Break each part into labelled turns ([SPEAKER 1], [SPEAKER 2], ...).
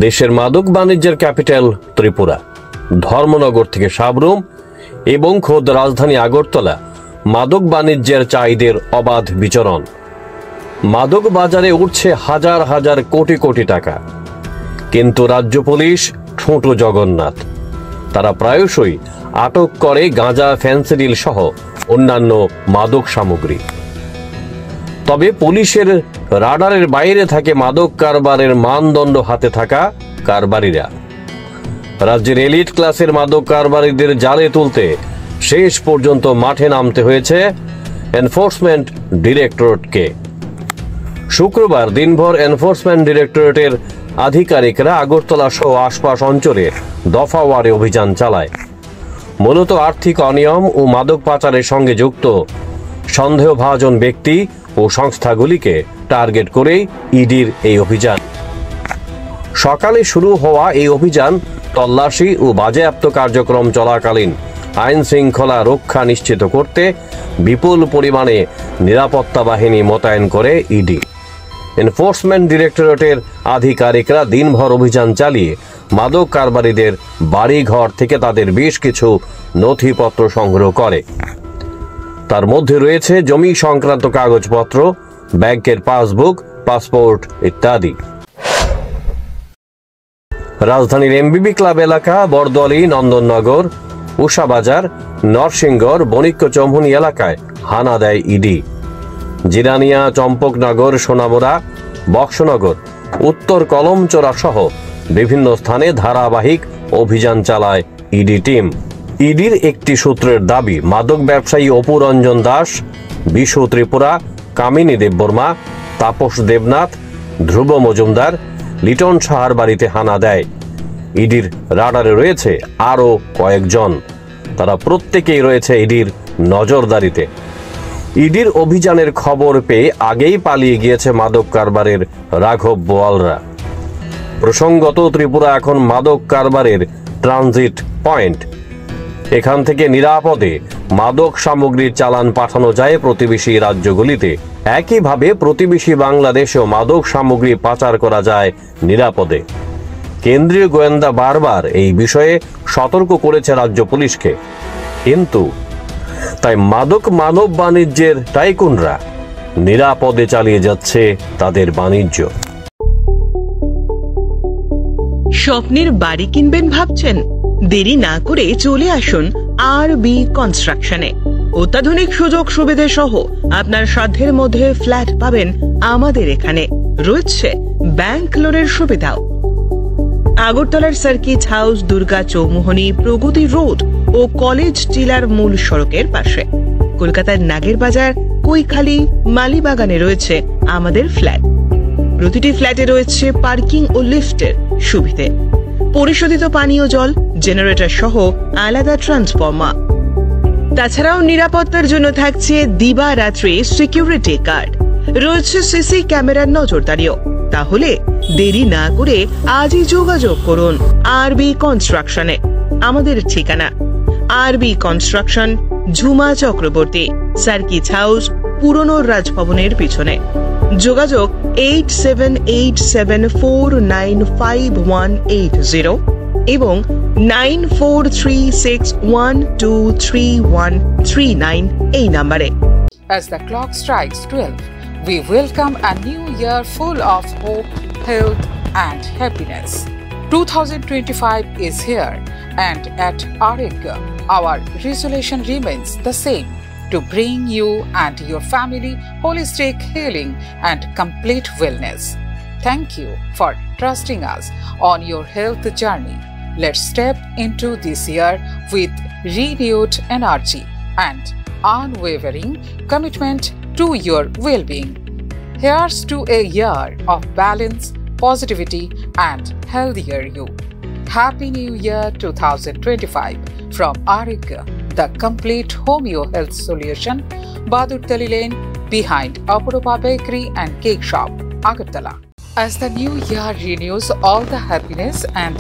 [SPEAKER 1] দেশের মাদক বাণিজ্যের ক্যাপিটাল ত্রিপুরা, ধর্মনগর থেকে সাবরুম এবং খোদ রাজধানী আগরতলা মাদক বাণিজ্যের চাহিদার অবাধ বিচরণ। মাদক বাজারে উঠছে হাজার হাজার কোটি কোটি টাকা, কিন্তু রাজ্য পুলিশ ঠোঁটো জগন্নাথ। তারা প্রায়শই আটক করে গাঁজা, ফেন্সিডিল সহ অন্যান্য মাদক সামগ্রী। তবে পুলিশের রাডারের বাইরে থাকে মাদক কারবারের মানদণ্ড হাতে থাকা কারবারিরা। রাজ্যের এলিট ক্লাসের মাদক কারবারিদের জালে তুলতে শেষ পর্যন্ত মাঠে নামতে হয়েছে এনফোর্সমেন্ট ডিরেক্টরেটকে। শুক্রবার দিনভর এনফোর্সমেন্ট ডিরেক্টরেটের আধিকারিকরা আগরতলা সহ আশপাশ অঞ্চলে দফাওয়ারে অভিযান চালায়। মূলত আর্থিক অনিয়ম ও মাদক পাচারের সঙ্গে যুক্ত সন্দেহভাজন ব্যক্তি ও সংস্থাগুলিকে টার্গেট করেই ইডির এই অভিযান। সকালে শুরু হওয়া এই অভিযান তল্লাশি ও বাজেয়াপ্ত কার্যক্রম চলাকালীন আইন শৃঙ্খলা রক্ষা নিশ্চিত করতে বিপুল পরিমাণে নিরাপত্তা বাহিনী মোতায়েন করে ইডি। এনফোর্সমেন্ট ডিরেক্টরেটের আধিকারিকরা দিনভর অভিযান চালিয়ে মাদক কারবারিদের বাড়িঘর থেকে তাদের বেশ কিছু নথিপত্র সংগ্রহ করে। তার মধ্যে রয়েছে জমি সংক্রান্ত কাগজপত্র, ব্যাংকের পাসবুক, পাসপোর্ট ইত্যাদি। রাজধানীর এমবিবি ক্লাব এলাকা, বরদলি, নন্দননগর, উষাবাজার, নরসিংগড়, বণিক্য চৌমুহনী এলাকায় হানা দেয় ইডি। জিরানিয়া, চম্পকনগর, সোনামুড়া, বক্সনগর, উত্তর কলমচোরা সহ বিভিন্ন স্থানে ধারাবাহিক অভিযান চালায় ইডি টিম। ইডির একটি সূত্রের দাবি, মাদক ব্যবসায়ী অপু রঞ্জন দাস, বিশু ত্রিপুরা, কামিনী দেববর্মা, তাপস দেবনাথ, ধ্রুব মজুমদার, লিটন সাহার বাড়িতে হানা দেয়। ইডির রাডারে রয়েছে আরও কয়েকজন, তারা প্রত্যেকেই রয়েছে ইডির নজরদারিতে। ইডির অভিযানের খবর পেয়ে আগেই পালিয়ে গিয়েছে মাদক কারবারের রাঘব বোয়ালরা। প্রসঙ্গত, ত্রিপুরা এখন মাদক কারবারের ট্রানজিট পয়েন্ট। এখান থেকে নিরাপদে মাদক সামগ্রীর চালান পাঠানো যায় প্রতিবেশী রাজ্যগুলিতে। একইভাবে প্রতিবেশী বাংলাদেশেও মাদক সামগ্রী পাচার করা যায় নিরাপদে। কেন্দ্রীয় গোয়েন্দা বারবার এই বিষয়ে সতর্ক করেছে রাজ্য পুলিশকে, কিন্তু তাই মাদক মানব বাণিজ্যের টাইকুনরা নিরাপদে চালিয়ে যাচ্ছে তাদের বাণিজ্য।
[SPEAKER 2] স্বপ্নের বাড়ি কিনবেন ভাবছেন? দেরি না করে চলে আসুন আরবি কনস্ট্রাকশনে। অত্যাধুনিক সুযোগ সুবিধা সহ আপনার সাধ্যের মধ্যে ফ্ল্যাট পাবেন আমাদের এখানে। রয়েছে ব্যাংক লোনের সুবিধাও। আগরতলার সার্কিট হাউস, দুর্গা চৌমুহনী, প্রগতি রোড ও কলেজ টিলার মূল সড়কের পাশে। কলকাতার নাগের বাজার, কৈখালি, মালিবাগানে রয়েছে আমাদের ফ্ল্যাট। প্রতিটি ফ্ল্যাটে রয়েছে পার্কিং ও লিফটের সুবিধে, পরিশোধিত পানীয় জল, জেনারেটর সহ আলাদা ট্রান্সফরমার। তাছাড়াও নিরাপত্তার জন্য থাকছে দিবারাত্রি সিকিউরিটি গার্ড, রয়েছে সিসি ক্যামেরার নজরদারিও। তাহলে দেরি না করে আজই যোগাযোগ করুন আরবি কনস্ট্রাকশনে। আমাদের ঠিকানা আরবি construction, Jhuma Chakraborty, circuit house, পুরনো রাজভবনের পিছনে। যোগাযোগ 8787495180 এবং 9436123139 এই নম্বরে।
[SPEAKER 3] As the clock strikes 12, we welcome a new year full of hope, health and happiness. 2025 is here, and at Arigga, our resolution remains the same: to bring you and your family holistic healing and complete wellness. Thank you for trusting us on your health journey. Let's step into this year with renewed energy and unwavering commitment to your well-being. Here's to a year of balance, positivity and healthier you. Happy New Year 2025 from Arigga, the complete homeo health solution, Badurtali Lane, behind Apurupa Bakery and Cake Shop, Agartala. As the new year renews all the happiness and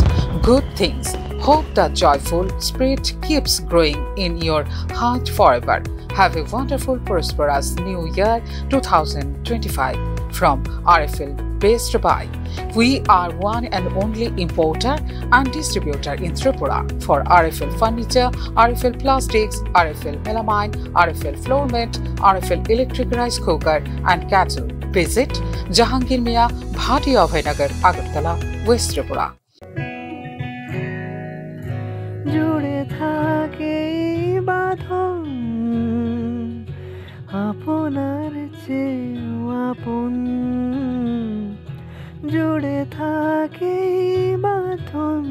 [SPEAKER 3] good things, hope the joyful spirit keeps growing in your heart forever. Have a wonderful, prosperous new year 2025 from RFL based by. We are one and only importer and distributor in Tripura for RFL furniture, RFL plastics, RFL melamine, RFL floor mat, RFL electric rice cooker and kettle. Visit Jahangir Mia, Bhati Abhaynagar, Agartala, West Tripura.
[SPEAKER 4] জুড়ে থাকে বাঁধন আপনার চেয়েও আপন, জুড়ে থাকে বাঁধন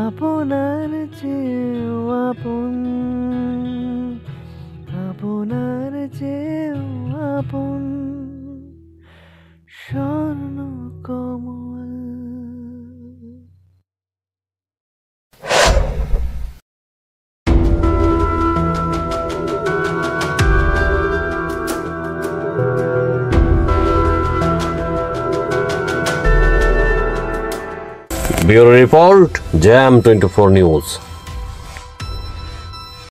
[SPEAKER 4] আপনার চেয়েও আপন, আপনার চেয়েও আপন স্বর্ণ কমল।
[SPEAKER 1] Bureau Report, Jam 24 News.